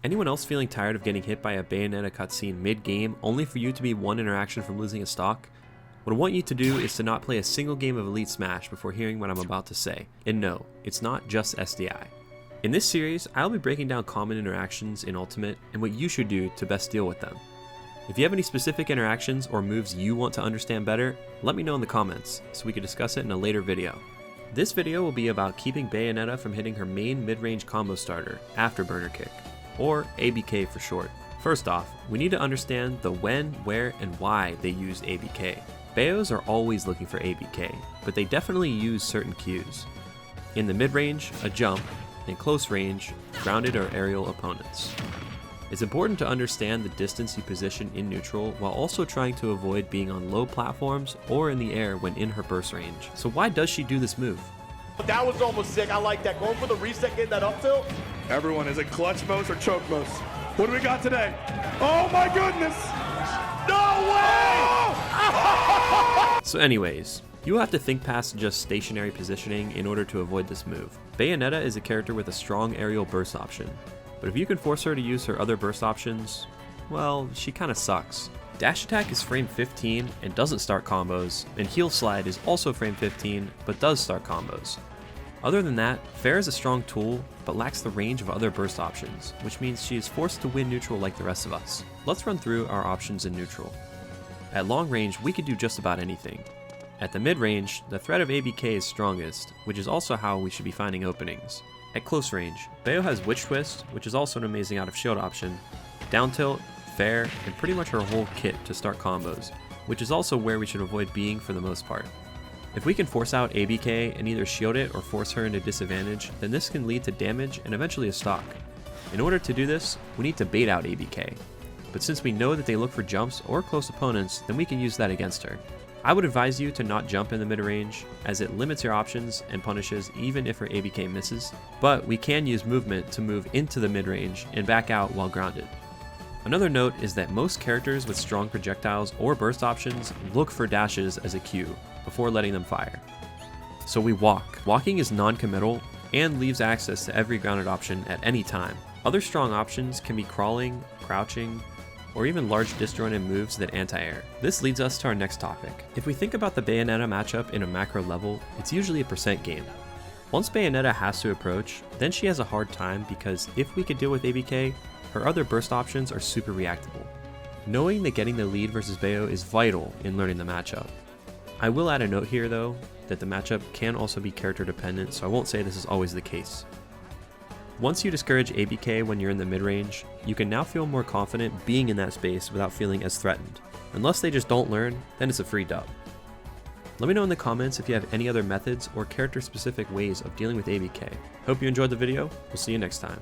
Anyone else feeling tired of getting hit by a Bayonetta cutscene mid-game only for you to be one interaction from losing a stock? What I want you to do is to not play a single game of Elite Smash before hearing what I'm about to say. And no, it's not just SDI. In this series, I'll be breaking down common interactions in Ultimate and what you should do to best deal with them. If you have any specific interactions or moves you want to understand better, let me know in the comments so we can discuss it in a later video. This video will be about keeping Bayonetta from hitting her main mid-range combo starter, Afterburner Kick, or ABK for short. First off, we need to understand the when, where, and why they use ABK. Bayos are always looking for ABK, but they definitely use certain cues. In the mid-range, a jump, in close range, grounded or aerial opponents. It's important to understand the distance you position in neutral while also trying to avoid being on low platforms or in the air when in her burst range. So why does she do this move? That was almost sick. I like that. Going for the reset, getting that up tilt. Everyone, is it clutch most or choke most? What do we got today? Oh my goodness! No way! So anyways, you have to think past just stationary positioning in order to avoid this move. Bayonetta is a character with a strong aerial burst option, but if you can force her to use her other burst options, well, she kinda sucks. Dash attack is frame 15 and doesn't start combos, and heel slide is also frame 15 but does start combos. Other than that, Fair is a strong tool but lacks the range of other burst options, which means she is forced to win neutral like the rest of us. Let's run through our options in neutral. At long range, we could do just about anything. At the mid range, the threat of ABK is strongest, which is also how we should be finding openings. At close range, Bayo has Witch Twist, which is also an amazing out of shield option, down tilt, Fair, and pretty much her whole kit to start combos, which is also where we should avoid being for the most part. If we can force out ABK and either shield it or force her into disadvantage, then this can lead to damage and eventually a stock. In order to do this, we need to bait out ABK, but since we know that they look for jumps or close opponents, then we can use that against her. I would advise you to not jump in the mid-range, as it limits your options and punishes even if her ABK misses, but we can use movement to move into the mid-range and back out while grounded. Another note is that most characters with strong projectiles or burst options look for dashes as a cue before letting them fire. So we walk. Walking is non-committal and leaves access to every grounded option at any time. Other strong options can be crawling, crouching, or even large disjointed moves that anti-air. This leads us to our next topic. If we think about the Bayonetta matchup in a macro level, it's usually a percent game. Once Bayonetta has to approach, then she has a hard time because if we could deal with ABK, her other burst options are super reactable. Knowing that getting the lead versus Bayo is vital in learning the matchup. I will add a note here though, that the matchup can also be character dependent, so I won't say this is always the case. Once you discourage ABK when you're in the mid-range, you can now feel more confident being in that space without feeling as threatened. Unless they just don't learn, then it's a free dub. Let me know in the comments if you have any other methods or character specific ways of dealing with ABK. Hope you enjoyed the video, we'll see you next time.